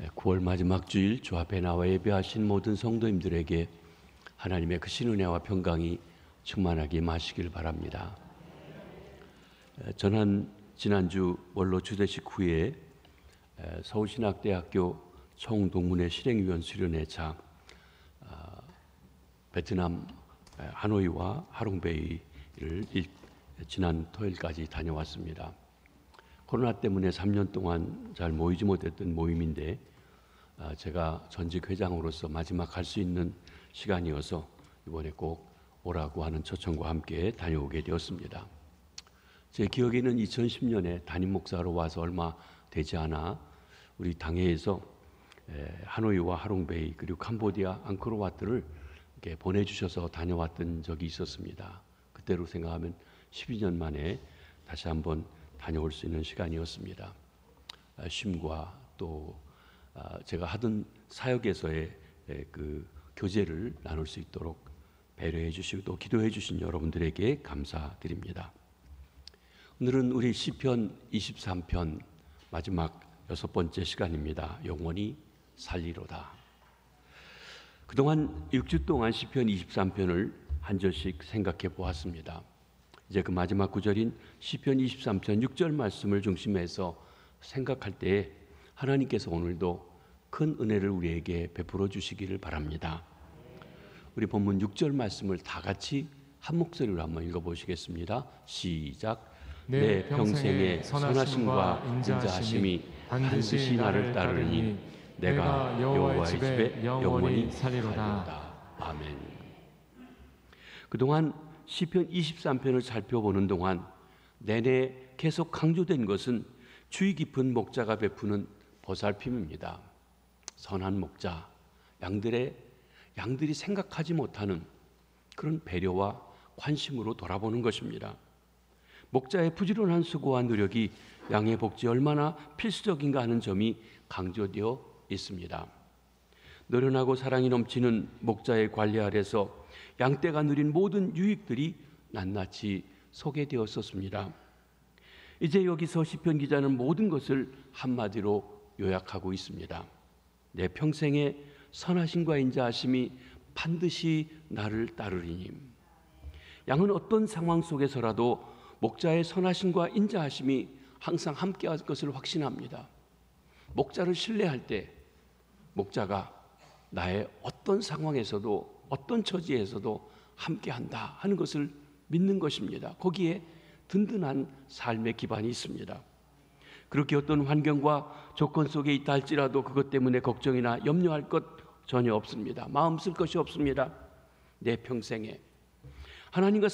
9월 마지막 주일 주 앞에 나와 예배하신 모든 성도님들에게 하나님의 크신 은혜와 평강이 충만하게 임하시길 바랍니다. 저는 지난주 원로 주대식 후에 서울신학대학교 총동문회 실행위원 수련회 차 베트남 하노이와 하롱베이를 지난 토요일까지 다녀왔습니다. 코로나 때문에 3년 동안 잘 모이지 못했던 모임인데 제가 전직 회장으로서 마지막 갈 수 있는 시간이어서 이번에 꼭 오라고 하는 초청과 함께 다녀오게 되었습니다. 제 기억에는 2010년에 담임 목사로 와서 얼마 되지 않아 우리 당회에서 하노이와 하롱베이 그리고 캄보디아 앙코르와트를 이렇게 보내주셔서 다녀왔던 적이 있었습니다. 그때로 생각하면 12년 만에 다시 한번 다녀올 수 있는 시간이었습니다. 쉼과 또 제가 하던 사역에서의 그 교제를 나눌 수 있도록 배려해 주시고 또 기도해 주신 여러분들에게 감사드립니다. 오늘은 우리 시편 23편 마지막 6번째 시간입니다. 영원히 살리로다. 그동안 6주 동안 시편 23편을 한 절씩 생각해 보았습니다. 이제 그 마지막 구절인 시편 23편 6절 말씀을 중심해서 생각할 때 하나님께서 오늘도 큰 은혜를 우리에게 베풀어 주시기를 바랍니다. 우리 본문 6절 말씀을 다 같이 한 목소리로 한번 읽어보시겠습니다. 시작. 내 평생의 선하심과 인자하심이 반드시 나를 따르니 내가 여호와의 집에 영원히 살리로다. 아멘. 그동안 시편 23편을 살펴보는 동안 내내 계속 강조된 것은 주의 깊은 목자가 베푸는 보살핌입니다. 선한 목자, 양들이 생각하지 못하는 그런 배려와 관심으로 돌아보는 것입니다. 목자의 부지런한 수고와 노력이 양의 복지에 얼마나 필수적인가 하는 점이 강조되어 있습니다. 노련하고 사랑이 넘치는 목자의 관리 아래서 양떼가 누린 모든 유익들이 낱낱이 소개되었었습니다. 이제 여기서 시편 기자는 모든 것을 한마디로 요약하고 있습니다. 내 평생의 선하심과 인자하심이 반드시 나를 따르리니. 양은 어떤 상황 속에서라도 목자의 선하심과 인자하심이 항상 함께할 것을 확신합니다. 목자를 신뢰할 때 목자가 나의 어떤 상황에서도 어떤 처지에서도 함께한다 하는 것을 믿는 것입니다. 거기에 든든한 삶의 기반이 있습니다. 그렇게 어떤 환경과 조건 속에 있다 할지라도 그것 때문에 걱정이나 염려할 것 전혀 없습니다. 마음 쓸 것이 없습니다. 내 평생에 하나님의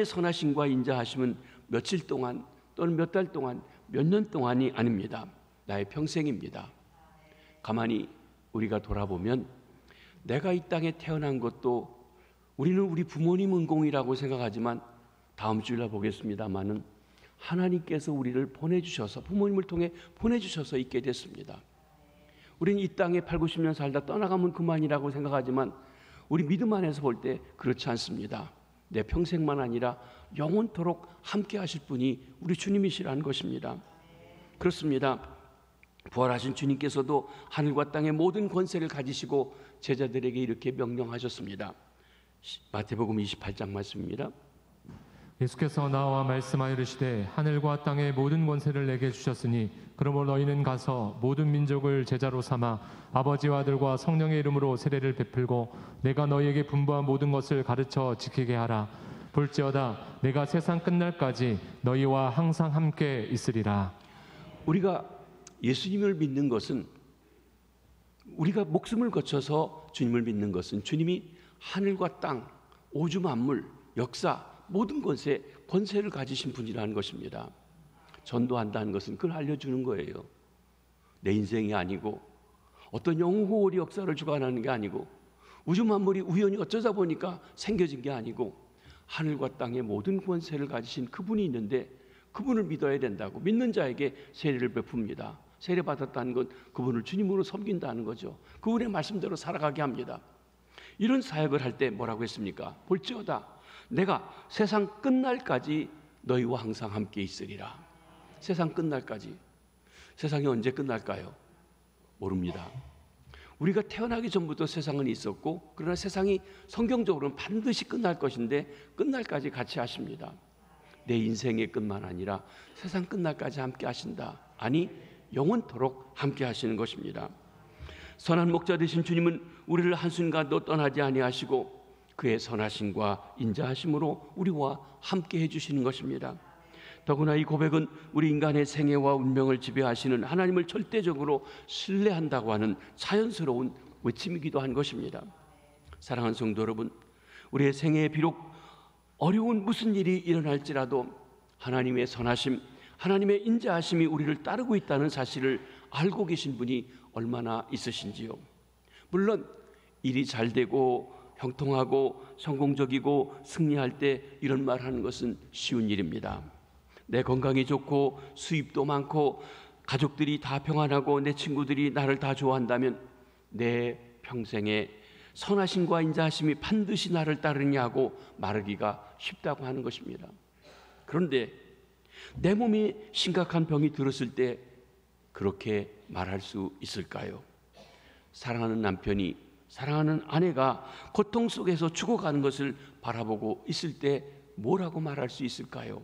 선하심과 인자하심은 며칠 동안 또는 몇 달 동안 몇 년 동안이 아닙니다. 나의 평생입니다. 가만히 우리가 돌아보면 내가 이 땅에 태어난 것도 우리는 우리 부모님 은공이라고 생각하지만 다음 주일날 보겠습니다마는 하나님께서 우리를 보내주셔서 부모님을 통해 보내주셔서 있게 됐습니다. 우리는 이 땅에 8, 90년 살다 떠나가면 그만이라고 생각하지만 우리 믿음 안에서 볼 때 그렇지 않습니다. 내 평생만 아니라 영원토록 함께 하실 분이 우리 주님이시라는 것입니다. 그렇습니다. 부활하신 주님께서도 하늘과 땅의 모든 권세를 가지시고 제자들에게 이렇게 명령하셨습니다. 마태복음 28장 말씀입니다. 예수께서 나와 말씀하여 이르시되 하늘과 땅의 모든 권세를 내게 주셨으니 그러므로 너희는 가서 모든 민족을 제자로 삼아 아버지와 아들과 성령의 이름으로 세례를 베풀고 내가 너희에게 분부한 모든 것을 가르쳐 지키게 하라. 볼지어다 내가 세상 끝날까지 너희와 항상 함께 있으리라. 우리가 예수님을 믿는 것은 우리가 목숨을 거쳐서 주님을 믿는 것은 주님이 하늘과 땅, 우주 만물, 역사 모든 권세를 가지신 분이라는 것입니다. 전도한다는 것은 그걸 알려주는 거예요. 내 인생이 아니고 어떤 영후월이 역사를 주관하는 게 아니고 우주 만물이 우연히 어쩌다 보니까 생겨진 게 아니고 하늘과 땅의 모든 권세를 가지신 그분이 있는데 그분을 믿어야 된다고 믿는 자에게 세례를 베풉니다. 세례 받았다는 건 그분을 주님으로 섬긴다는 거죠. 그분의 말씀대로 살아가게 합니다. 이런 사역을 할 때 뭐라고 했습니까? 볼지어다 내가 세상 끝날까지 너희와 항상 함께 있으리라. 세상 끝날까지. 세상이 언제 끝날까요? 모릅니다. 우리가 태어나기 전부터 세상은 있었고, 그러나 세상이 성경적으로는 반드시 끝날 것인데 끝날까지 같이 하십니다. 내 인생의 끝만 아니라 세상 끝날까지 함께 하신다. 아니, 영원토록 함께 하시는 것입니다. 선한 목자 되신 주님은 우리를 한순간도 떠나지 아니하시고 그의 선하심과 인자하심으로 우리와 함께 해주시는 것입니다. 더구나 이 고백은 우리 인간의 생애와 운명을 지배하시는 하나님을 절대적으로 신뢰한다고 하는 자연스러운 외침이기도 한 것입니다. 사랑하는 성도 여러분, 우리의 생애에 비록 어려운 무슨 일이 일어날지라도 하나님의 선하심, 하나님의 인자하심이 우리를 따르고 있다는 사실을 알고 계신 분이 얼마나 있으신지요. 물론 일이 잘 되고 형통하고 성공적이고 승리할 때 이런 말 하는 것은 쉬운 일입니다. 내 건강이 좋고 수입도 많고 가족들이 다 평안하고 내 친구들이 나를 다 좋아한다면 내 평생에 선하심과 인자하심이 반드시 나를 따르냐고 말하기가 쉽다고 하는 것입니다. 그런데 내 몸에 심각한 병이 들었을 때 그렇게 말할 수 있을까요? 사랑하는 남편이, 사랑하는 아내가 고통 속에서 죽어가는 것을 바라보고 있을 때 뭐라고 말할 수 있을까요?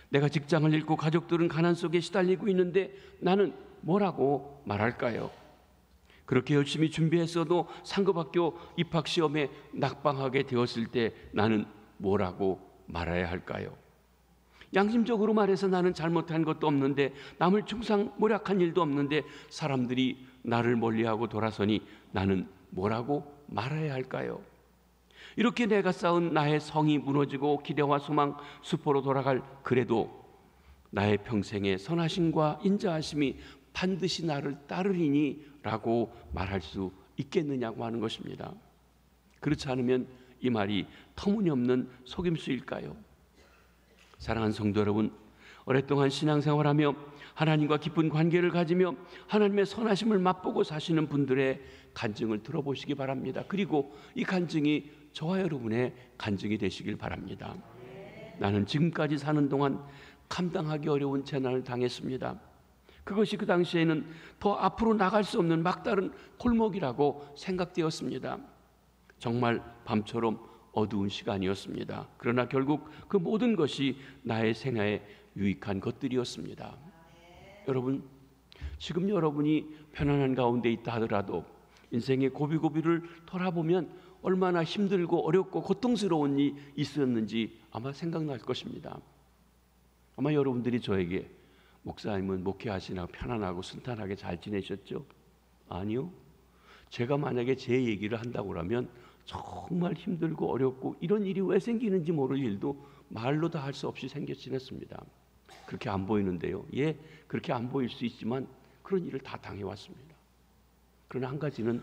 내가 직장을 잃고 가족들은 가난 속에 시달리고 있는데 나는 뭐라고 말할까요? 그렇게 열심히 준비했어도 상급학교 입학시험에 낙방하게 되었을 때 나는 뭐라고 말해야 할까요? 양심적으로 말해서 나는 잘못한 것도 없는데, 남을 중상모략한 일도 없는데 사람들이 나를 멀리하고 돌아서니 나는 뭐라고 말해야 할까요? 이렇게 내가 쌓은 나의 성이 무너지고 기대와 소망 수포로 돌아갈, 그래도 나의 평생의 선하심과 인자하심이 반드시 나를 따르리니 라고 말할 수 있겠느냐고 하는 것입니다. 그렇지 않으면 이 말이 터무니없는 속임수일까요? 사랑하는 성도 여러분, 오랫동안 신앙생활하며 하나님과 깊은 관계를 가지며 하나님의 선하심을 맛보고 사시는 분들의 간증을 들어보시기 바랍니다. 그리고 이 간증이 저와 여러분의 간증이 되시길 바랍니다. 나는 지금까지 사는 동안 감당하기 어려운 재난을 당했습니다. 그것이 그 당시에는 더 앞으로 나갈 수 없는 막다른 골목이라고 생각되었습니다. 정말 밤처럼 어두운 시간이었습니다. 그러나 결국 그 모든 것이 나의 생애에 유익한 것들이었습니다. 여러분, 지금 여러분이 편안한 가운데 있다 하더라도 인생의 고비고비를 돌아보면 얼마나 힘들고 어렵고 고통스러운 일이 있었는지 아마 생각날 것입니다. 아마 여러분들이 저에게 목사님은 목회하시나 편안하고 순탄하게 잘 지내셨죠? 아니요. 제가 만약에 제 얘기를 한다고 하면 정말 힘들고 어렵고 이런 일이 왜 생기는지 모를 일도 말로 다 할 수 없이 생겨 지냈습니다. 그렇게 안 보이는데요. 예, 그렇게 안 보일 수 있지만 그런 일을 다 당해왔습니다. 그러나 한 가지는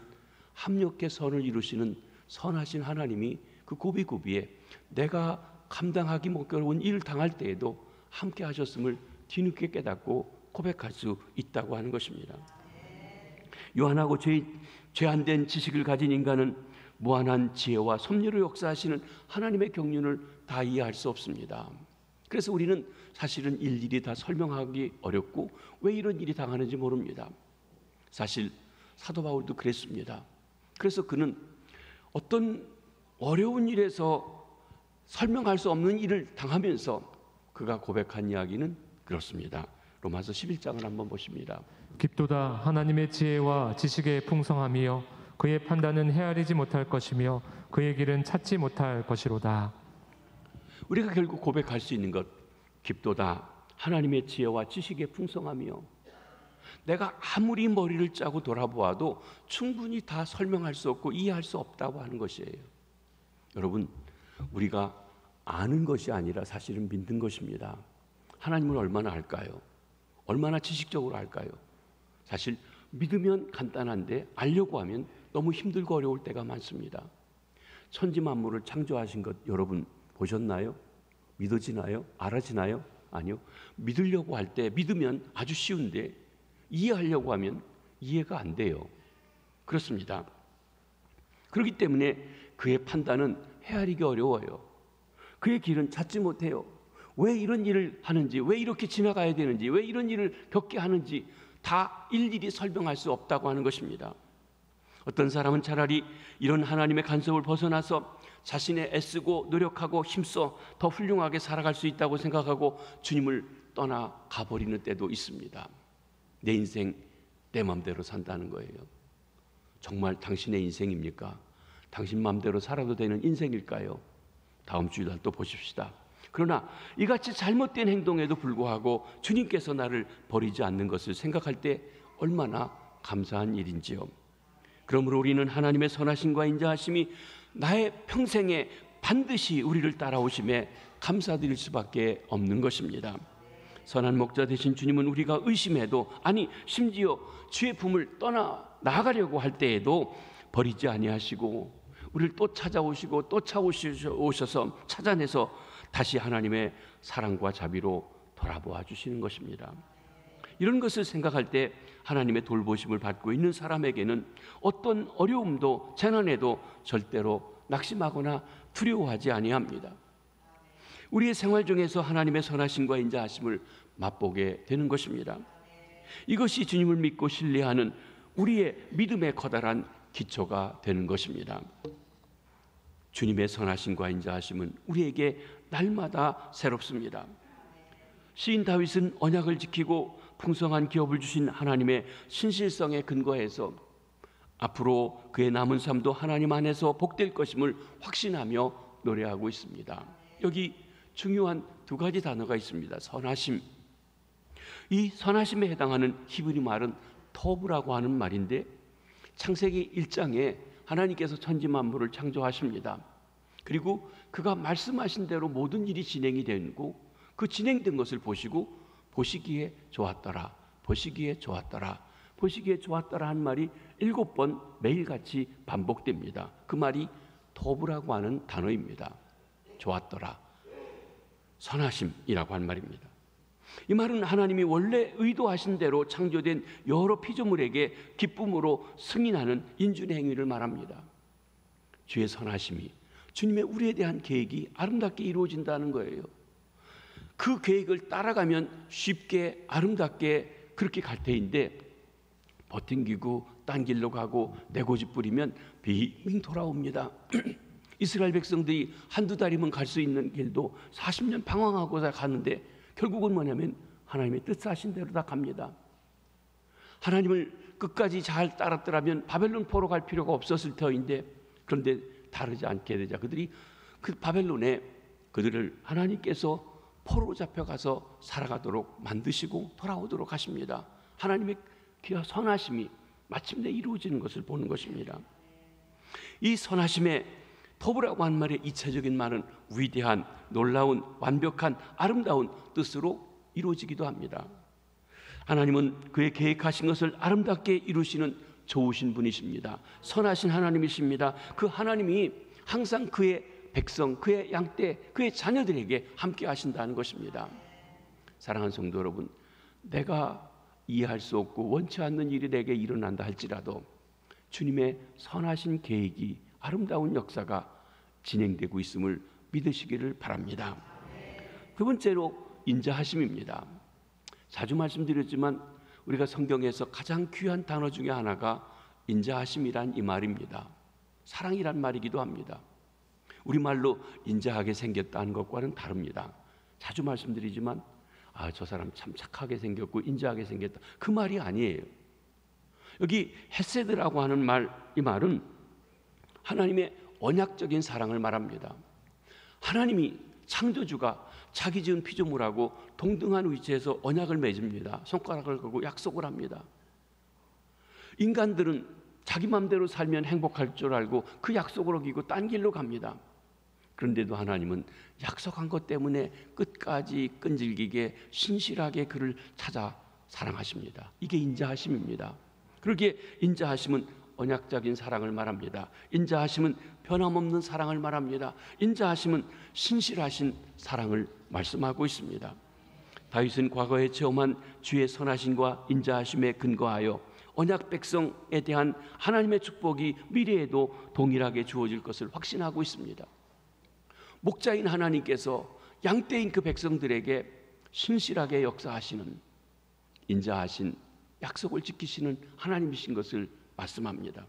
합력의 선을 이루시는 선하신 하나님이 그 고비고비에 내가 감당하기 어려운 일을 당할 때에도 함께 하셨음을 뒤늦게 깨닫고 고백할 수 있다고 하는 것입니다. 요한하고 죄 안 된 지식을 가진 인간은 무한한 지혜와 섭리로 역사하시는 하나님의 경륜을 다 이해할 수 없습니다. 그래서 우리는 사실은 일일이 다 설명하기 어렵고 왜 이런 일이 당하는지 모릅니다. 사실 사도 바울도 그랬습니다. 그래서 그는 어떤 어려운 일에서 설명할 수 없는 일을 당하면서 그가 고백한 이야기는 그렇습니다. 로마서 11장을 한번 보십니다. 깊도다 하나님의 지혜와 지식의 풍성함이요 그의 판단은 헤아리지 못할 것이며 그의 길은 찾지 못할 것이로다. 우리가 결국 고백할 수 있는 것, 깊도다 하나님의 지혜와 지식의 풍성함이요, 내가 아무리 머리를 짜고 돌아보아도 충분히 다 설명할 수 없고 이해할 수 없다고 하는 것이에요. 여러분, 우리가 아는 것이 아니라 사실은 믿는 것입니다. 하나님을 얼마나 알까요? 얼마나 지식적으로 알까요? 사실 믿으면 간단한데 알려고 하면 너무 힘들고 어려울 때가 많습니다. 천지 만물을 창조하신 것 여러분 보셨나요? 믿어지나요? 알아지나요? 아니요. 믿으려고 할 때 믿으면 아주 쉬운데 이해하려고 하면 이해가 안 돼요. 그렇습니다. 그렇기 때문에 그의 판단은 헤아리기 어려워요. 그의 길은 찾지 못해요. 왜 이런 일을 하는지, 왜 이렇게 지나가야 되는지, 왜 이런 일을 겪게 하는지 다 일일이 설명할 수 없다고 하는 것입니다. 어떤 사람은 차라리 이런 하나님의 간섭을 벗어나서 자신의 애쓰고 노력하고 힘써 더 훌륭하게 살아갈 수 있다고 생각하고 주님을 떠나가 버리는 때도 있습니다. 내 인생 내 맘대로 산다는 거예요. 정말 당신의 인생입니까? 당신 맘대로 살아도 되는 인생일까요? 다음 주일 날 또 보십시다. 그러나 이같이 잘못된 행동에도 불구하고 주님께서 나를 버리지 않는 것을 생각할 때 얼마나 감사한 일인지요. 그러므로 우리는 하나님의 선하심과 인자하심이 나의 평생에 반드시 우리를 따라오심에 감사드릴 수밖에 없는 것입니다. 선한 목자 되신 주님은 우리가 의심해도, 아니 심지어 주의 품을 떠나 나아가려고 할 때에도 버리지 아니하시고 우리를 또 찾아오시고 또 찾아오셔서 찾아내서 다시 하나님의 사랑과 자비로 돌아보아 주시는 것입니다. 이런 것을 생각할 때 하나님의 돌보심을 받고 있는 사람에게는 어떤 어려움도 재난에도 절대로 낙심하거나 두려워하지 아니합니다. 우리의 생활 중에서 하나님의 선하심과 인자하심을 맛보게 되는 것입니다. 이것이 주님을 믿고 신뢰하는 우리의 믿음의 커다란 기초가 되는 것입니다. 주님의 선하심과 인자하심은 우리에게 날마다 새롭습니다. 시인 다윗은 언약을 지키고 풍성한 기업을 주신 하나님의 신실성에 근거해서 앞으로 그의 남은 삶도 하나님 안에서 복될 것임을 확신하며 노래하고 있습니다. 여기 중요한 두 가지 단어가 있습니다. 선하심. 이 선하심에 해당하는 히브리 말은 토브라고 하는 말인데, 창세기 1장에 하나님께서 천지 만물을 창조하십니다. 그리고 그가 말씀하신 대로 모든 일이 진행이 되고 그 진행된 것을 보시고 보시기에 좋았더라, 보시기에 좋았더라, 보시기에 좋았더라 한 말이 7번 매일같이 반복됩니다. 그 말이 토브라고 하는 단어입니다. 좋았더라, 선하심이라고 한 말입니다. 이 말은 하나님이 원래 의도하신 대로 창조된 여러 피조물에게 기쁨으로 승인하는 인준의 행위를 말합니다. 주의 선하심이, 주님의 우리에 대한 계획이 아름답게 이루어진다는 거예요. 그 계획을 따라가면 쉽게 아름답게 그렇게 갈 테인데, 버팅기고 딴 길로 가고 내 고집 부리면 빙빙 돌아옵니다. 이스라엘 백성들이 한두 달이면 갈 수 있는 길도 40년 방황하고서 가는데 결국은 뭐냐면 하나님의 뜻하신 대로 다 갑니다. 하나님을 끝까지 잘 따랐더라면 바벨론 포로 갈 필요가 없었을 터인데, 그런데 다르지 않게 되자 그들이 그 바벨론에 그들을 하나님께서 포로 잡혀가서 살아가도록 만드시고 돌아오도록 하십니다. 하나님의 귀하 선하심이 마침내 이루어지는 것을 보는 것입니다. 이 선하심의 토브라고 한 말의 이체적인 말은 위대한, 놀라운, 완벽한, 아름다운 뜻으로 이루어지기도 합니다. 하나님은 그의 계획하신 것을 아름답게 이루시는 좋으신 분이십니다. 선하신 하나님이십니다. 그 하나님이 항상 그의 백성, 그의 양떼, 그의 자녀들에게 함께 하신다는 것입니다. 사랑하는 성도 여러분, 내가 이해할 수 없고 원치 않는 일이 내게 일어난다 할지라도 주님의 선하신 계획이, 아름다운 역사가 진행되고 있음을 믿으시기를 바랍니다. 두 번째로 인자하심입니다. 자주 말씀드렸지만 우리가 성경에서 가장 귀한 단어 중에 하나가 인자하심이란 이 말입니다. 사랑이란 말이기도 합니다. 우리말로 인자하게 생겼다는 것과는 다릅니다. 자주 말씀드리지만 저 사람 참 착하게 생겼고 인자하게 생겼다, 그 말이 아니에요. 여기 헤세드라고 하는 말, 이 말은 하나님의 언약적인 사랑을 말합니다. 하나님이 창조주가 자기 지은 피조물하고 동등한 위치에서 언약을 맺습니다. 손가락을 걸고 약속을 합니다. 인간들은 자기 마음대로 살면 행복할 줄 알고 그 약속을 어기고 딴 길로 갑니다. 그런데도 하나님은 약속한 것 때문에 끝까지 끈질기게 신실하게 그를 찾아 사랑하십니다. 이게 인자하심입니다. 그러기에 인자하심은 언약적인 사랑을 말합니다. 인자하심은 변함없는 사랑을 말합니다. 인자하심은 신실하신 사랑을 말씀하고 있습니다. 다윗은 과거에 체험한 주의 선하심과 인자하심에 근거하여 언약 백성에 대한 하나님의 축복이 미래에도 동일하게 주어질 것을 확신하고 있습니다. 목자인 하나님께서 양떼인 그 백성들에게 신실하게 역사하시는 인자하신 약속을 지키시는 하나님이신 것을 말씀합니다.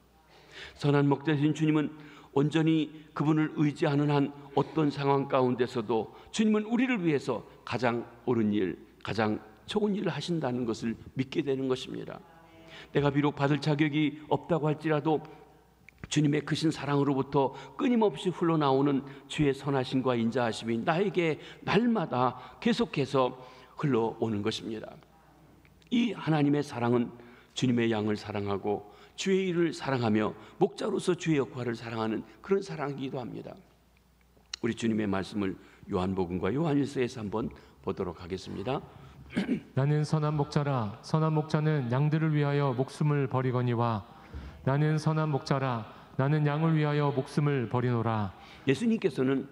선한 목자이신 주님은 온전히 그분을 의지하는 한 어떤 상황 가운데서도 주님은 우리를 위해서 가장 옳은 일, 가장 좋은 일을 하신다는 것을 믿게 되는 것입니다. 내가 비록 받을 자격이 없다고 할지라도 주님의 크신 사랑으로부터 끊임없이 흘러나오는 주의 선하심과 인자하심이 나에게 날마다 계속해서 흘러오는 것입니다. 이 하나님의 사랑은 주님의 양을 사랑하고 주의 일을 사랑하며 목자로서 주의 역할을 사랑하는 그런 사랑이기도 합니다. 우리 주님의 말씀을 요한복음과 요한일서에서 한번 보도록 하겠습니다. 나는 선한 목자라. 선한 목자는 양들을 위하여 목숨을 버리거니와 나는 선한 목자라. 나는 양을 위하여 목숨을 버리노라. 예수님께서는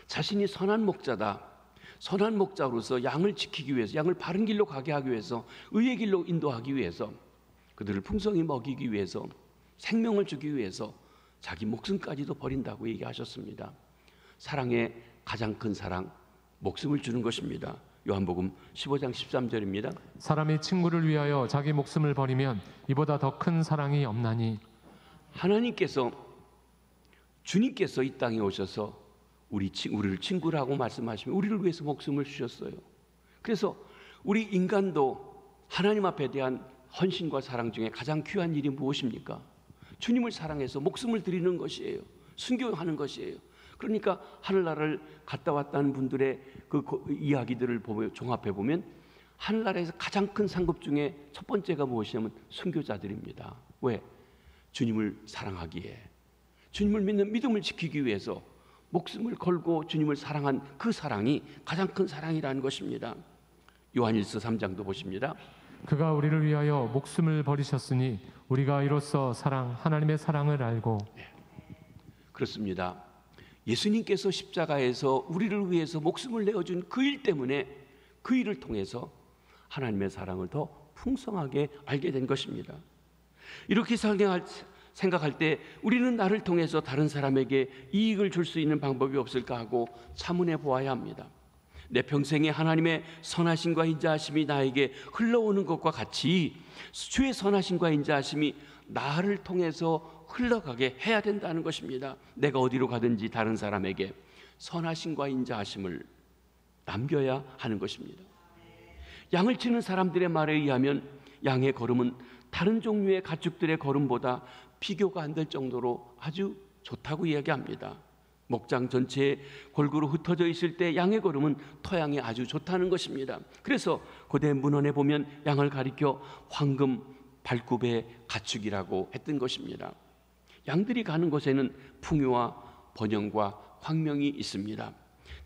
자신이 선한 목자다, 선한 목자로서 양을 지키기 위해서, 양을 바른 길로 가게 하기 위해서, 의의 길로 인도하기 위해서, 그들을 풍성히 먹이기 위해서, 생명을 주기 위해서 자기 목숨까지도 버린다고 얘기하셨습니다. 사랑의 가장 큰 사랑, 목숨을 주는 것입니다. 요한복음 15장 13절입니다. 사람이 친구를 위하여 자기 목숨을 버리면 이보다 더 큰 사랑이 없나니. 하나님께서, 주님께서 이 땅에 오셔서 우리를 친구라고 말씀하시며 우리를 위해서 목숨을 주셨어요. 그래서 우리 인간도 하나님 앞에 대한 헌신과 사랑 중에 가장 귀한 일이 무엇입니까? 주님을 사랑해서 목숨을 드리는 것이에요. 순교하는 것이에요. 그러니까 하늘나라를 갔다 왔다는 분들의 그 이야기들을 보며 종합해 보면 하늘나라에서 가장 큰 상급 중에 첫 번째가 무엇이냐면 순교자들입니다. 왜? 주님을 사랑하기에, 주님을 믿는 믿음을 지키기 위해서 목숨을 걸고 주님을 사랑한 그 사랑이 가장 큰 사랑이라는 것입니다. 요한일서 3장도 보십니다. 그가 우리를 위하여 목숨을 버리셨으니 우리가 이로써 하나님의 사랑을 알고. 그렇습니다. 예수님께서 십자가에서 우리를 위해서 목숨을 내어준 그 일 때문에, 그 일을 통해서 하나님의 사랑을 더 풍성하게 알게 된 것입니다. 이렇게 생각할 때 우리는 나를 통해서 다른 사람에게 이익을 줄 수 있는 방법이 없을까 하고 자문해 보아야 합니다. 내 평생에 하나님의 선하심과 인자하심이 나에게 흘러오는 것과 같이 주의 선하심과 인자하심이 나를 통해서 흘러가게 해야 된다는 것입니다. 내가 어디로 가든지 다른 사람에게 선하심과 인자하심을 남겨야 하는 것입니다. 양을 치는 사람들의 말에 의하면 양의 걸음은 다른 종류의 가축들의 걸음보다 비교가 안 될 정도로 아주 좋다고 이야기합니다. 목장 전체에 골고루 흩어져 있을 때 양의 걸음은 토양이 아주 좋다는 것입니다. 그래서 고대 문헌에 보면 양을 가리켜 황금 발굽의 가축이라고 했던 것입니다. 양들이 가는 곳에는 풍요와 번영과 광명이 있습니다.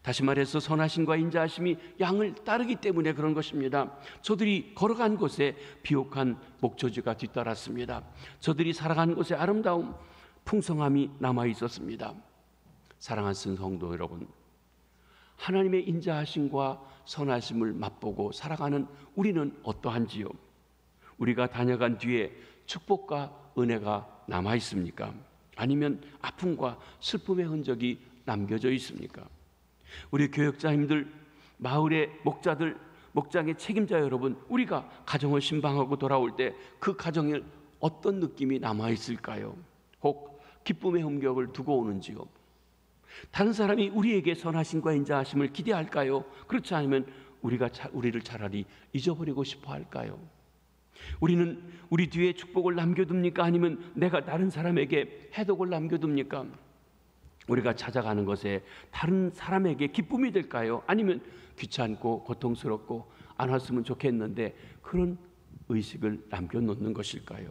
다시 말해서 선하심과 인자하심이 양을 따르기 때문에 그런 것입니다. 저들이 걸어간 곳에 비옥한 목초지가 뒤따랐습니다. 저들이 살아간 곳에 아름다움, 풍성함이 남아 있었습니다. 사랑하는 성도 여러분, 하나님의 인자하심과 선하심을 맛보고 살아가는 우리는 어떠한지요? 우리가 다녀간 뒤에 축복과 은혜가 남아 있습니까? 아니면 아픔과 슬픔의 흔적이 남겨져 있습니까? 우리 교역자님들, 마을의 목자들, 목장의 책임자 여러분, 우리가 가정을 신방하고 돌아올 때 그 가정에 어떤 느낌이 남아 있을까요? 혹 기쁨의 흔적을 두고 오는지요? 다른 사람이 우리에게 선하심과 인자하심을 기대할까요? 그렇지 않으면 우리를 차라리 잊어버리고 싶어 할까요? 우리는 우리 뒤에 축복을 남겨둡니까? 아니면 내가 다른 사람에게 해독을 남겨둡니까? 우리가 찾아가는 것에 다른 사람에게 기쁨이 될까요? 아니면 귀찮고 고통스럽고 안 왔으면 좋겠는데 그런 의식을 남겨놓는 것일까요?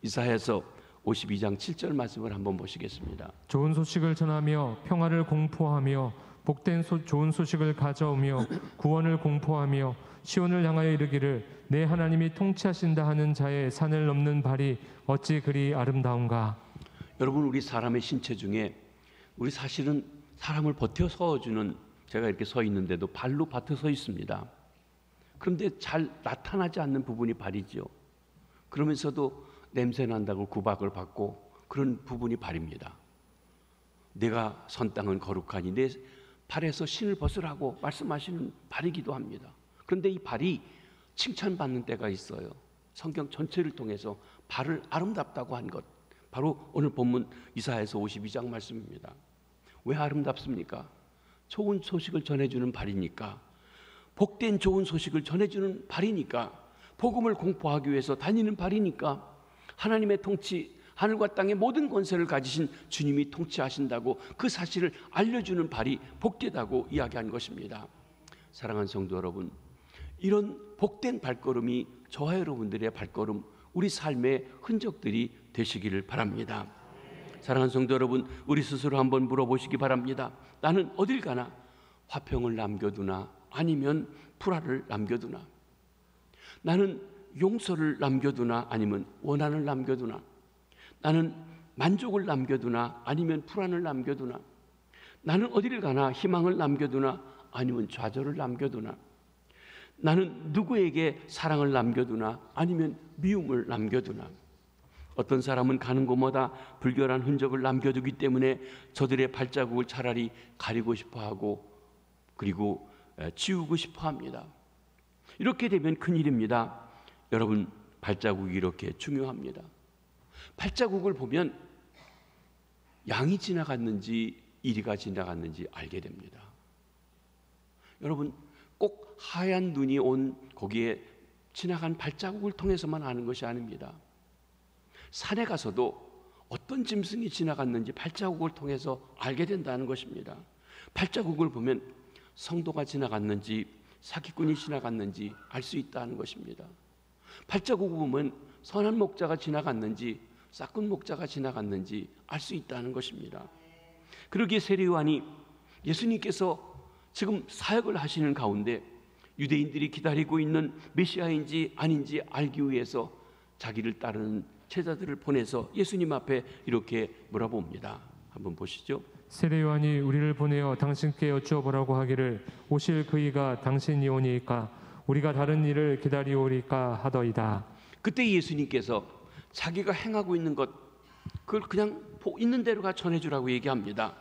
이사야서 52장 7절 말씀을 한번 보시겠습니다. 좋은 소식을 전하며 평화를 공포하며 복된 좋은 소식을 가져오며 구원을 공포하며 시온을 향하여 이르기를 내 하나님이 통치하신다 하는 자의 산을 넘는 발이 어찌 그리 아름다운가. 여러분, 우리 사람의 신체 중에 우리 사실은 사람을 버텨 서주는, 제가 이렇게 서 있는데도 발로 받쳐 서 있습니다. 그런데 잘 나타나지 않는 부분이 발이죠. 그러면서도 냄새 난다고 구박을 받고 그런 부분이 발입니다. 내가 선 땅은 거룩하니 내 발에서 신을 벗으라고 말씀하시는 발이기도 합니다. 그런데 이 발이 칭찬받는 때가 있어요. 성경 전체를 통해서 발을 아름답다고 한 것, 바로 오늘 본문 이사야서 52장 말씀입니다. 왜 아름답습니까? 좋은 소식을 전해주는 발이니까, 복된 좋은 소식을 전해주는 발이니까, 복음을 공포하기 위해서 다니는 발이니까, 하나님의 통치, 하늘과 땅의 모든 권세를 가지신 주님이 통치하신다고 그 사실을 알려주는 발이 복되다고 이야기한 것입니다. 사랑하는 성도 여러분, 이런 복된 발걸음이 저와 여러분들의 발걸음, 우리 삶의 흔적들이 되시기를 바랍니다. 사랑하는 성도 여러분, 우리 스스로 한번 물어보시기 바랍니다. 나는 어딜 가나 화평을 남겨두나 아니면 불화를 남겨두나? 나는 용서를 남겨두나 아니면 원한을 남겨두나? 나는 만족을 남겨두나 아니면 불안을 남겨두나? 나는 어디를 가나 희망을 남겨두나 아니면 좌절을 남겨두나? 나는 누구에게 사랑을 남겨두나 아니면 미움을 남겨두나? 어떤 사람은 가는 곳마다 불결한 흔적을 남겨두기 때문에 저들의 발자국을 차라리 가리고 싶어하고 그리고 지우고 싶어합니다. 이렇게 되면 큰일입니다. 여러분, 발자국이 이렇게 중요합니다. 발자국을 보면 양이 지나갔는지 이리가 지나갔는지 알게 됩니다. 여러분, 꼭 하얀 눈이 온 거기에 지나간 발자국을 통해서만 아는 것이 아닙니다. 산에 가서도 어떤 짐승이 지나갔는지 발자국을 통해서 알게 된다는 것입니다. 발자국을 보면 성도가 지나갔는지 사기꾼이 지나갔는지 알 수 있다는 것입니다. 발자국을 보면 선한 목자가 지나갔는지 싹군 목자가 지나갔는지 알 수 있다는 것입니다. 그러기에 세례요한이 예수님께서 지금 사역을 하시는 가운데 유대인들이 기다리고 있는 메시아인지 아닌지 알기 위해서 자기를 따르는 제자들을 보내서 예수님 앞에 이렇게 물어봅니다. 한번 보시죠. 세례 요한이 우리를 보내어 당신께 여쭈어보라고 하기를 오실 그이가 당신이 오니까 우리가 다른 일을 기다리오리까 하더이다. 그때 예수님께서 자기가 행하고 있는 것, 그걸 그냥 있는 대로가 전해주라고 얘기합니다.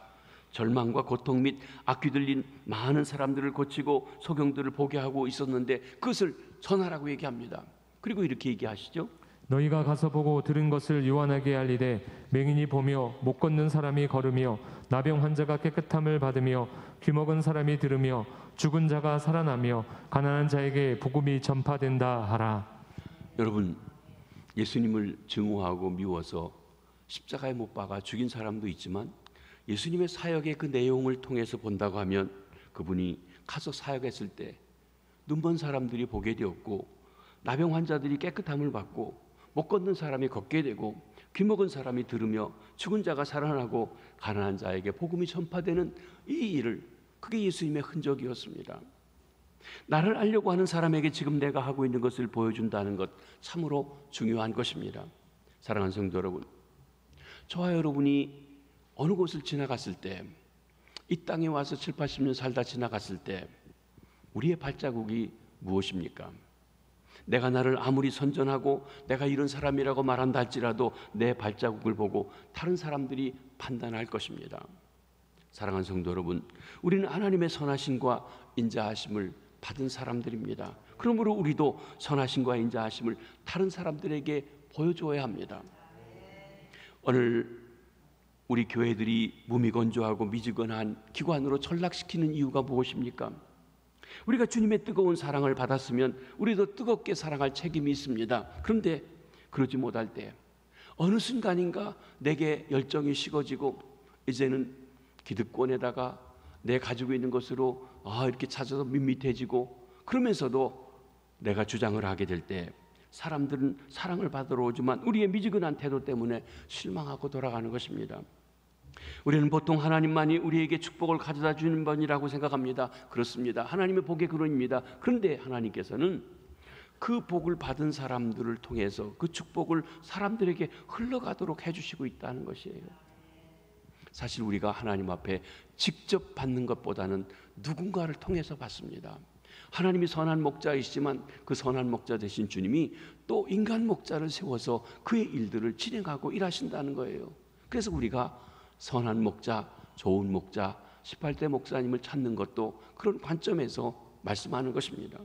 절망과 고통 및 악귀 들린 많은 사람들을 고치고 소경들을 보게 하고 있었는데 그것을 전하라고 얘기합니다. 그리고 이렇게 얘기하시죠. 너희가 가서 보고 들은 것을 요한에게 알리되 맹인이 보며 못 걷는 사람이 걸으며 나병 환자가 깨끗함을 받으며 귀먹은 사람이 들으며 죽은 자가 살아나며 가난한 자에게 복음이 전파된다 하라. 여러분, 예수님을 증오하고 미워서 십자가에 못 박아 죽인 사람도 있지만 예수님의 사역의 그 내용을 통해서 본다고 하면 그분이 가서 사역했을 때 눈먼 사람들이 보게 되었고 나병 환자들이 깨끗함을 받고 못 걷는 사람이 걷게 되고 귀먹은 사람이 들으며 죽은 자가 살아나고 가난한 자에게 복음이 전파되는 이 일을, 그게 예수님의 흔적이었습니다. 나를 알려고 하는 사람에게 지금 내가 하고 있는 것을 보여준다는 것 참으로 중요한 것입니다. 사랑하는 성도 여러분, 저와 여러분이 어느 곳을 지나갔을 때, 이 땅에 와서 7, 80년 살다 지나갔을 때 우리의 발자국이 무엇입니까? 내가 나를 아무리 선전하고 내가 이런 사람이라고 말한다 할지라도 내 발자국을 보고 다른 사람들이 판단할 것입니다. 사랑하는 성도 여러분, 우리는 하나님의 선하심과 인자하심을 받은 사람들입니다. 그러므로 우리도 선하심과 인자하심을 다른 사람들에게 보여줘야 합니다. 오늘 우리 교회들이 무미건조하고 미지근한 기관으로 전락시키는 이유가 무엇입니까? 우리가 주님의 뜨거운 사랑을 받았으면 우리도 뜨겁게 사랑할 책임이 있습니다. 그런데 그러지 못할 때 어느 순간인가 내게 열정이 식어지고 이제는 기득권에다가 내 가지고 있는 것으로 이렇게 찾아서 밋밋해지고, 그러면서도 내가 주장을 하게 될 때 사람들은 사랑을 받으러 오지만 우리의 미지근한 태도 때문에 실망하고 돌아가는 것입니다. 우리는 보통 하나님만이 우리에게 축복을 가져다 주는 분이라고 생각합니다. 그렇습니다. 하나님의 복의 근원입니다. 그런데 하나님께서는 그 복을 받은 사람들을 통해서 그 축복을 사람들에게 흘러가도록 해주시고 있다는 것이에요. 사실 우리가 하나님 앞에 직접 받는 것보다는 누군가를 통해서 받습니다. 하나님이 선한 목자이시지만 그 선한 목자 되신 주님이 또 인간 목자를 세워서 그의 일들을 진행하고 일하신다는 거예요. 그래서 우리가 선한 목자, 좋은 목자, 18대 목사님을 찾는 것도 그런 관점에서 말씀하는 것입니다.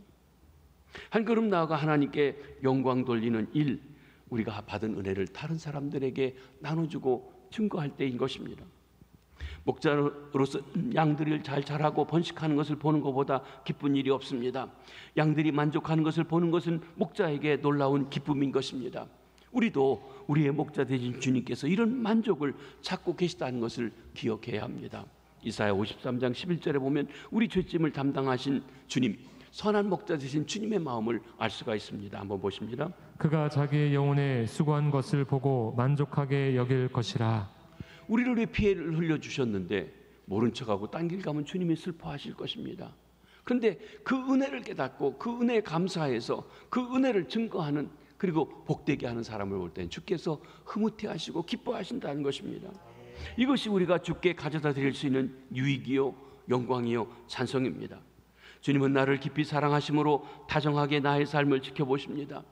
한 걸음 나아가 하나님께 영광 돌리는 일, 우리가 받은 은혜를 다른 사람들에게 나눠주고 증거할 때인 것입니다. 목자로서 양들을 잘 자라고 번식하는 것을 보는 것보다 기쁜 일이 없습니다. 양들이 만족하는 것을 보는 것은 목자에게 놀라운 기쁨인 것입니다. 우리도 우리의 목자 되신 주님께서 이런 만족을 찾고 계시다는 것을 기억해야 합니다. 이사야 53장 11절에 보면 우리 죄짐을 담당하신 주님, 선한 목자 되신 주님의 마음을 알 수가 있습니다. 한번 보십니다. 그가 자기의 영혼에 수고한 것을 보고 만족하게 여길 것이라. 우리를 위해 피해를 흘려주셨는데 모른 척하고 딴 길 가면 주님이 슬퍼하실 것입니다. 그런데 그 은혜를 깨닫고 그 은혜에 감사해서 그 은혜를 증거하는, 그리고 복되게 하는 사람을 볼 때는 주께서 흐뭇해하시고 기뻐하신다는 것입니다. 이것이 우리가 주께 가져다 드릴 수 있는 유익이요 영광이요 찬송입니다. 주님은 나를 깊이 사랑하심으로 다정하게 나의 삶을 지켜보십니다.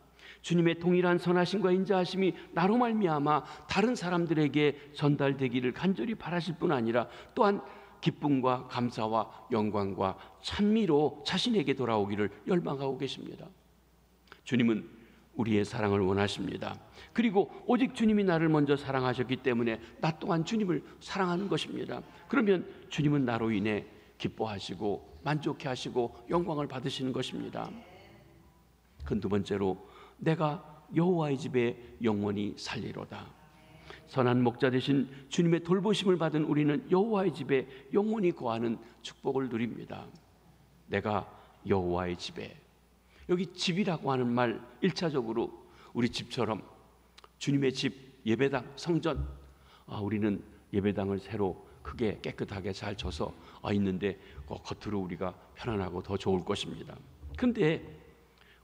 주님의 동일한 선하심과 인자하심이 나로 말미암아 다른 사람들에게 전달되기를 간절히 바라실 뿐 아니라 또한 기쁨과 감사와 영광과 찬미로 자신에게 돌아오기를 열망하고 계십니다. 주님은 우리의 사랑을 원하십니다. 그리고 오직 주님이 나를 먼저 사랑하셨기 때문에 나 또한 주님을 사랑하는 것입니다. 그러면 주님은 나로 인해 기뻐하시고 만족해 하시고 영광을 받으시는 것입니다. 그 두 번째로, 내가 여호와의 집에 영원히 살리로다. 선한 목자 되신 주님의 돌보심을 받은 우리는 여호와의 집에 영원히 거하는 축복을 누립니다. 내가 여호와의 집에, 여기 집이라고 하는 말 1차적으로 우리 집처럼 주님의 집, 예배당, 성전, 우리는 예배당을 새로 크게 깨끗하게 잘 져서 있는데 겉으로 우리가 편안하고 더 좋을 것입니다. 그런데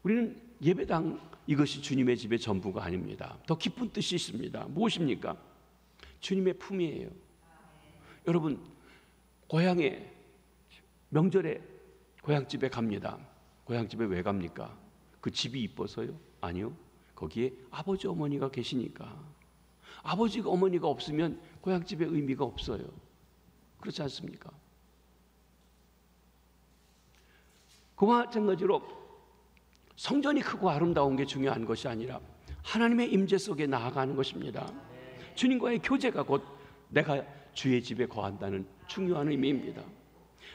우리는 예배당, 이것이 주님의 집의 전부가 아닙니다. 더 깊은 뜻이 있습니다. 무엇입니까? 주님의 품이에요. 여러분, 고향에 명절에 고향집에 갑니다. 고향집에 왜 갑니까? 그 집이 이뻐서요? 아니요. 거기에 아버지 어머니가 계시니까. 아버지가 어머니가 없으면 고향집의 의미가 없어요. 그렇지 않습니까? 그와 마찬가지로 성전이 크고 아름다운 게 중요한 것이 아니라 하나님의 임재 속에 나아가는 것입니다. 주님과의 교제가 곧 내가 주의 집에 거한다는 중요한 의미입니다.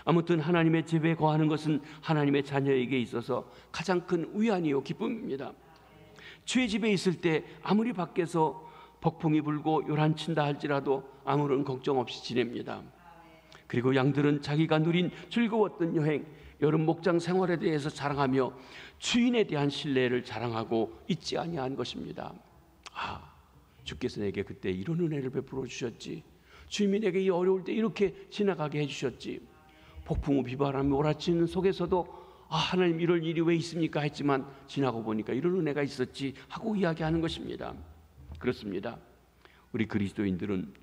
아무튼 하나님의 집에 거하는 것은 하나님의 자녀에게 있어서 가장 큰 위안이요 기쁨입니다. 주의 집에 있을 때 아무리 밖에서 폭풍이 불고 요란친다 할지라도 아무런 걱정 없이 지냅니다. 그리고 양들은 자기가 누린 즐거웠던 여행, 여름 목장 생활에 대해서 자랑하며 주인에 대한 신뢰를 자랑하고 있지 아니한 것입니다. 주께서 내게 그때 이런 은혜를 베풀어 주셨지. 주님이 내게 이 어려울 때 이렇게 지나가게 해주셨지. 폭풍우 비바람이 몰아치는 속에서도 하나님 이럴 일이 왜 있습니까 했지만 지나고 보니까 이런 은혜가 있었지 하고 이야기하는 것입니다. 그렇습니다. 우리 그리스도인들은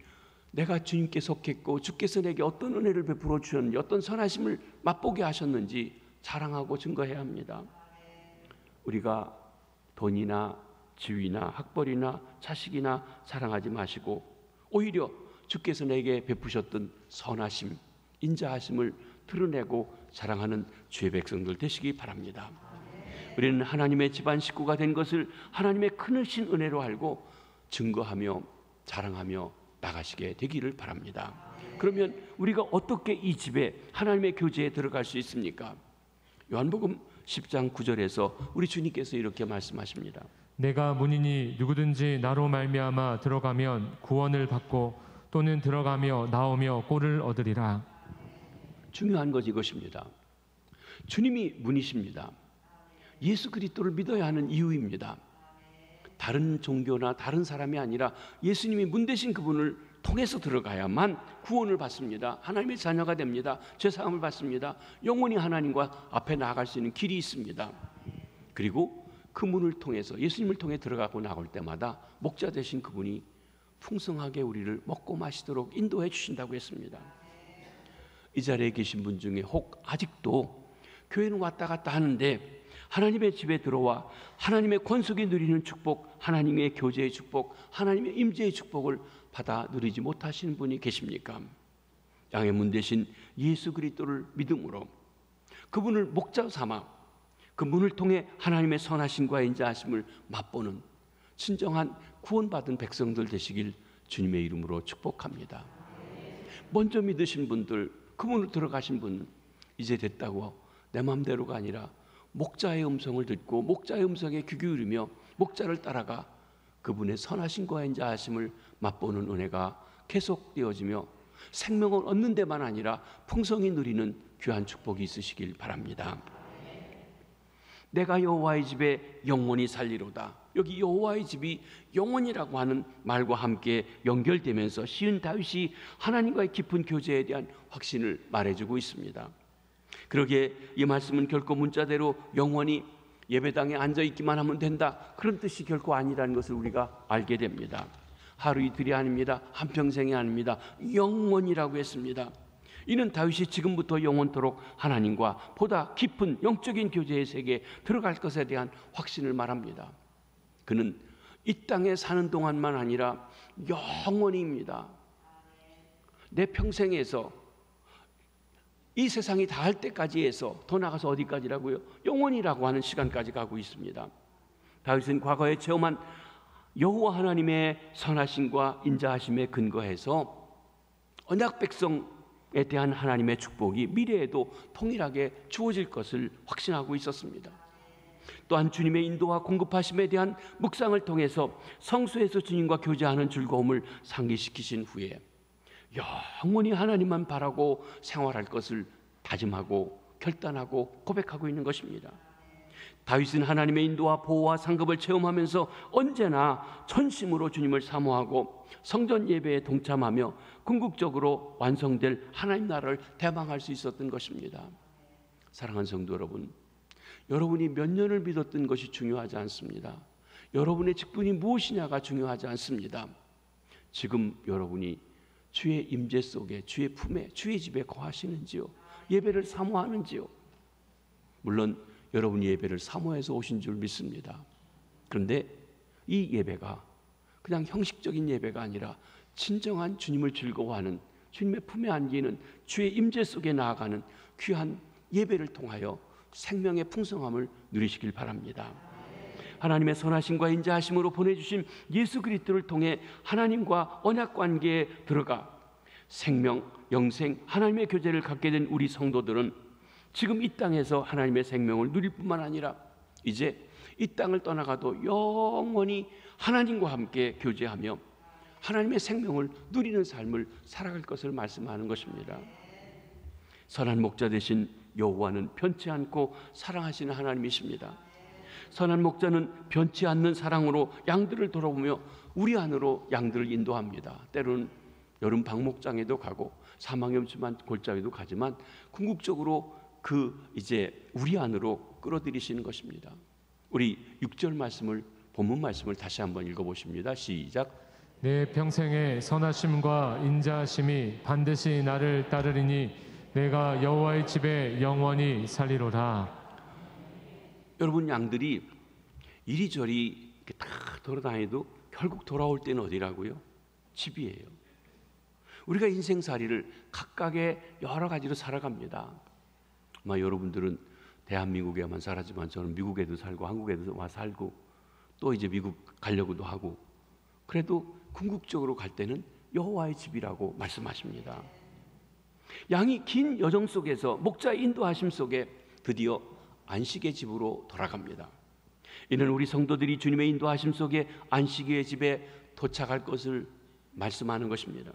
내가 주님께 속했고 주께서 내게 어떤 은혜를 베풀어 주셨는지, 어떤 선하심을 맛보게 하셨는지 자랑하고 증거해야 합니다. 우리가 돈이나 지위나 학벌이나 자식이나 자랑하지 마시고 오히려 주께서 내게 베푸셨던 선하심, 인자하심을 드러내고 자랑하는 주의 백성들 되시기 바랍니다. 우리는 하나님의 집안 식구가 된 것을 하나님의 크신 은혜로 알고 증거하며 자랑하며 나가시게 되기를 바랍니다. 그러면 우리가 어떻게 이 집에 하나님의 교제에 들어갈 수 있습니까? 요한복음 10장 9절에서 우리 주님께서 이렇게 말씀하십니다. 내가 문이니 누구든지 나로 말미암아 들어가면 구원을 받고 또는 들어가며 나오며 꼴을 얻으리라. 중요한 것이 이것입니다. 주님이 문이십니다. 예수 그리스도를 믿어야 하는 이유입니다. 다른 종교나 다른 사람이 아니라 예수님이 문 대신 그분을 통해서 들어가야만 구원을 받습니다. 하나님의 자녀가 됩니다. 죄사함을 받습니다. 영원히 하나님과 앞에 나아갈 수 있는 길이 있습니다. 그리고 그 문을 통해서 예수님을 통해 들어가고 나올 때마다 목자 되신 그분이 풍성하게 우리를 먹고 마시도록 인도해 주신다고 했습니다. 이 자리에 계신 분 중에 혹 아직도 교회는 왔다 갔다 하는데 하나님의 집에 들어와 하나님의 권속에 누리는 축복, 하나님의 교제의 축복, 하나님의 임재의 축복을 받아 누리지 못하시는 분이 계십니까? 양의 문 대신 예수 그리스도를 믿음으로 그분을 목자 삼아 그 문을 통해 하나님의 선하심과 인자하심을 맛보는 진정한 구원받은 백성들 되시길 주님의 이름으로 축복합니다. 먼저 믿으신 분들, 그 문으로 들어가신 분은 이제 됐다고 내 마음대로가 아니라 목자의 음성을 듣고 목자의 음성에 귀 기울이며 목자를 따라가 그분의 선하심과 인자하심을 맛보는 은혜가 계속되어지며 생명을 얻는 데만 아니라 풍성히 누리는 귀한 축복이 있으시길 바랍니다. 내가 여호와의 집에 영원히 살리로다. 여기 여호와의 집이 영원이라고 하는 말과 함께 연결되면서 시은 다윗이 하나님과의 깊은 교제에 대한 확신을 말해주고 있습니다. 그러기에 이 말씀은 결코 문자대로 영원히 예배당에 앉아있기만 하면 된다, 그런 뜻이 결코 아니라는 것을 우리가 알게 됩니다. 하루 이틀이 아닙니다. 한평생이 아닙니다. 영원이라고 했습니다. 이는 다윗이 지금부터 영원토록 하나님과 보다 깊은 영적인 교제의 세계에 들어갈 것에 대한 확신을 말합니다. 그는 이 땅에 사는 동안만 아니라 영원히입니다. 내 평생에서 이 세상이 다할 때까지 해서 더 나가서 어디까지라고요? 영원이라고 하는 시간까지 가고 있습니다. 다윗은 과거에 체험한 여호와 하나님의 선하심과 인자하심에 근거해서 언약 백성에 대한 하나님의 축복이 미래에도 통일하게 주어질 것을 확신하고 있었습니다. 또한 주님의 인도와 공급하심에 대한 묵상을 통해서 성소에서 주님과 교제하는 즐거움을 상기시키신 후에 영원히 하나님만 바라고 생활할 것을 다짐하고 결단하고 고백하고 있는 것입니다. 다윗은 하나님의 인도와 보호와 상급을 체험하면서 언제나 전심으로 주님을 사모하고 성전 예배에 동참하며 궁극적으로 완성될 하나님 나라를 대망할 수 있었던 것입니다. 사랑하는 성도 여러분, 여러분이 몇 년을 믿었던 것이 중요하지 않습니다. 여러분의 직분이 무엇이냐가 중요하지 않습니다. 지금 여러분이 주의 임재 속에, 주의 품에, 주의 집에 거하시는지요? 예배를 사모하는지요? 물론 여러분이 예배를 사모해서 오신 줄 믿습니다. 그런데 이 예배가 그냥 형식적인 예배가 아니라 진정한 주님을 즐거워하는, 주님의 품에 안기는, 주의 임재 속에 나아가는 귀한 예배를 통하여 생명의 풍성함을 누리시길 바랍니다. 하나님의 선하심과 인자하심으로 보내주신 예수 그리스도를 통해 하나님과 언약 관계에 들어가 생명, 영생, 하나님의 교제를 갖게 된 우리 성도들은 지금 이 땅에서 하나님의 생명을 누릴 뿐만 아니라 이제 이 땅을 떠나가도 영원히 하나님과 함께 교제하며 하나님의 생명을 누리는 삶을 살아갈 것을 말씀하는 것입니다. 선한 목자 되신 여호와는 변치 않고 사랑하시는 하나님이십니다. 선한 목자는 변치 않는 사랑으로 양들을 돌아보며 우리 안으로 양들을 인도합니다. 때로는 여름 방목장에도 가고 사망염심한 골짜기도 가지만 궁극적으로 이제 우리 안으로 끌어들이시는 것입니다. 우리 6절 말씀을, 본문 말씀을 다시 한번 읽어보십니다. 시작. 내 평생의 선하심과 인자하심이 반드시 나를 따르리니 내가 여호와의 집에 영원히 살리로다. 여러분, 양들이 이리저리 이렇게 다 돌아다니도 결국 돌아올 때는 어디라고요? 집이에요. 우리가 인생살이를 각각의 여러 가지로 살아갑니다. 아마 여러분들은 대한민국에만 살았지만 저는 미국에도 살고 한국에도 와 살고 또 이제 미국 가려고도 하고, 그래도 궁극적으로 갈 때는 여호와의 집이라고 말씀하십니다. 양이 긴 여정 속에서 목자의 인도하심 속에 드디어 안식의 집으로 돌아갑니다. 이는 우리 성도들이 주님의 인도하심 속에 안식의 집에 도착할 것을 말씀하는 것입니다.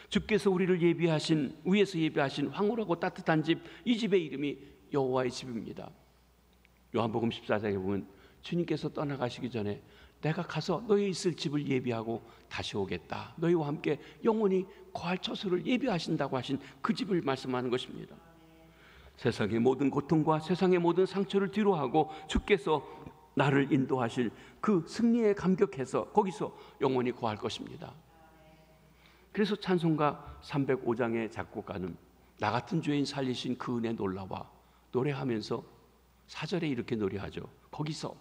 주께서 우리를 예비하신, 위에서 예비하신 황홀하고 따뜻한 집, 이 집의 이름이 여호와의 집입니다. 요한복음 14장에 보면 주님께서 떠나가시기 전에 내가 가서 너희 있을 집을 예비하고 다시 오겠다, 너희와 함께 영원히 거할 처소를 예비하신다고 하신 그 집을 말씀하는 것입니다. 세상의 모든 고통과 세상의 모든 상처를 뒤로하고 주께서 나를 인도하실 그 승리에 감격해서 거기서 영원히 거할 것입니다. 그래서 찬송가 305장의 작곡가는 나 같은 죄인 살리신 그 은혜 놀라와 노래하면서 4절에 이렇게 노래하죠. 거기서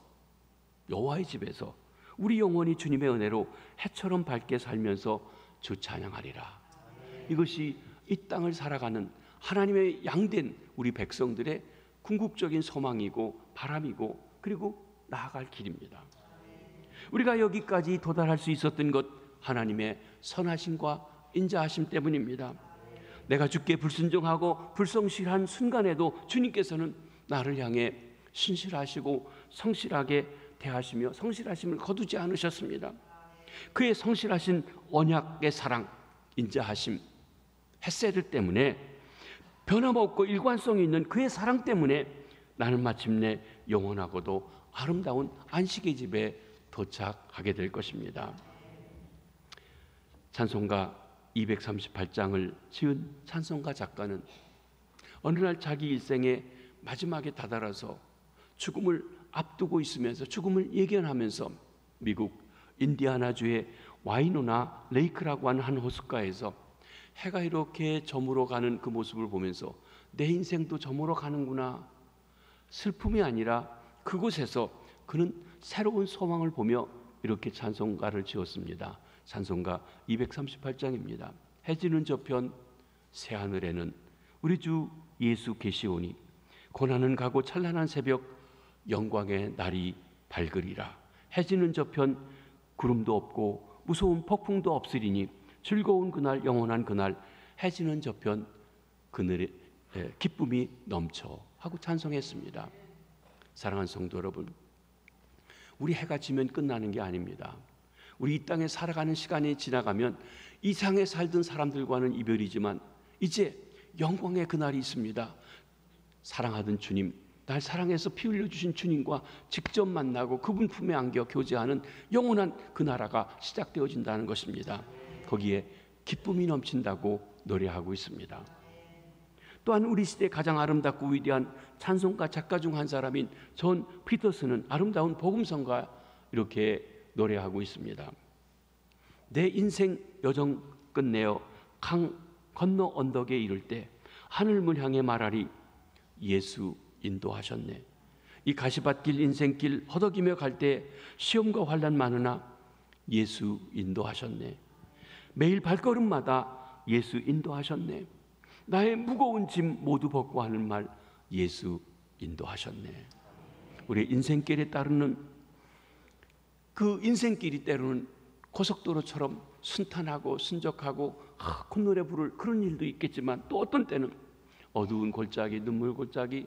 여호와의 집에서 우리 영원히 주님의 은혜로 해처럼 밝게 살면서 주 찬양하리라. 이것이 이 땅을 살아가는 하나님의 양된 우리 백성들의 궁극적인 소망이고 바람이고 그리고 나아갈 길입니다. 우리가 여기까지 도달할 수 있었던 것 하나님의 선하심과 인자하심 때문입니다. 내가 주께 불순종하고 불성실한 순간에도 주님께서는 나를 향해 신실하시고 성실하게 대하시며 성실하심을 거두지 않으셨습니다. 그의 성실하신 언약의 사랑, 인자하심, 헷세를 때문에 변함없고 일관성이 있는 그의 사랑 때문에 나는 마침내 영원하고도 아름다운 안식의 집에 도착하게 될 것입니다. 찬송가 238장을 지은 찬송가 작가는 어느 날 자기 일생의 마지막에 다다라서 죽음을 앞두고 있으면서 죽음을 예견하면서 미국 인디아나주의 와이노나 레이크라고 하는 한 호숫가에서 해가 이렇게 저물어 가는 그 모습을 보면서 내 인생도 저물어 가는구나, 슬픔이 아니라 그곳에서 그는 새로운 소망을 보며 이렇게 찬송가를 지었습니다. 찬송가 238장입니다. 해지는 저편 새하늘에는 우리 주 예수 계시오니 고난은 가고 찬란한 새벽 영광의 날이 밝으리라. 해지는 저편 구름도 없고 무서운 폭풍도 없으리니 즐거운 그날 영원한 그날 해지는 저편 그늘에 기쁨이 넘쳐 하고 찬송했습니다. 사랑하는 성도 여러분, 우리 해가 지면 끝나는 게 아닙니다. 우리 이 땅에 살아가는 시간이 지나가면 이 상에 살던 사람들과는 이별이지만 이제 영광의 그날이 있습니다. 사랑하던 주님, 날 사랑해서 피 흘려주신 주님과 직접 만나고 그분 품에 안겨 교제하는 영원한 그 나라가 시작되어진다는 것입니다. 거기에 기쁨이 넘친다고 노래하고 있습니다. 또한 우리 시대 가장 아름답고 위대한 찬송가 작가 중 한 사람인 존 피터슨은 아름다운 복음성가 이렇게 노래하고 있습니다. 내 인생 여정 끝내어 강 건너 언덕에 이를 때 하늘문 향해 말하리 예수 인도하셨네. 이 가시밭길 인생길 허덕이며 갈 때 시험과 환난 많으나 예수 인도하셨네. 매일 발걸음마다 예수 인도하셨네. 나의 무거운 짐 모두 벗고 하는 말 예수 인도하셨네. 우리 인생길에 따르는 그 인생길이 때로는 고속도로처럼 순탄하고 순적하고 콧노래 부를 그런 일도 있겠지만 또 어떤 때는 어두운 골짜기, 눈물 골짜기,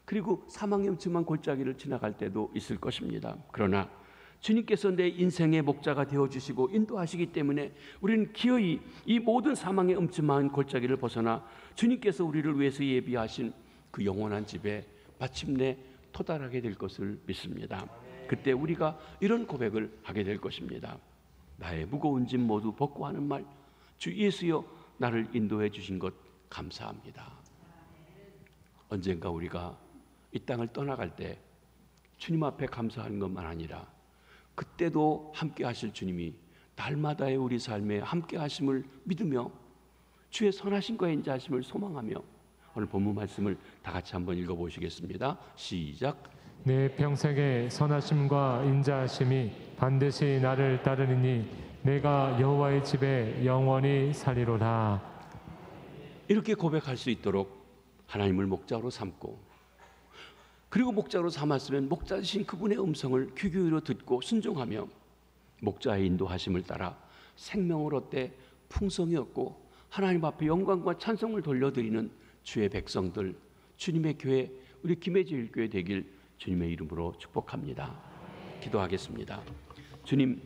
그리고 사망의 음침한 골짜기를 지나갈 때도 있을 것입니다. 그러나 주님께서 내 인생의 목자가 되어주시고 인도하시기 때문에 우리는 기어이 이 모든 사망의 음침한 골짜기를 벗어나 주님께서 우리를 위해서 예비하신 그 영원한 집에 마침내 도달하게 될 것을 믿습니다. 그때 우리가 이런 고백을 하게 될 것입니다. 나의 무거운 짐 모두 벗고 하는 말, 주 예수여 나를 인도해 주신 것 감사합니다. 언젠가 우리가 이 땅을 떠나갈 때 주님 앞에 감사하는 것만 아니라 그때도 함께 하실 주님이 날마다의 우리 삶에 함께 하심을 믿으며 주의 선하심과 인자하심을 소망하며 오늘 본문 말씀을 다 같이 한번 읽어보시겠습니다. 시작. 내 평생의 선하심과 인자하심이 반드시 나를 따르니 내가 여호와의 집에 영원히 살리로다. 이렇게 고백할 수 있도록 하나님을 목자로 삼고 그리고 목자로 삼았으면 목자이신 그분의 음성을 귀 기울여 듣고 순종하며 목자의 인도하심을 따라 생명을 얻되 풍성이 얻고 하나님 앞에 영광과 찬송을 돌려드리는 주의 백성들, 주님의 교회, 우리 김해제일교회 되길 주님의 이름으로 축복합니다. 기도하겠습니다. 주님,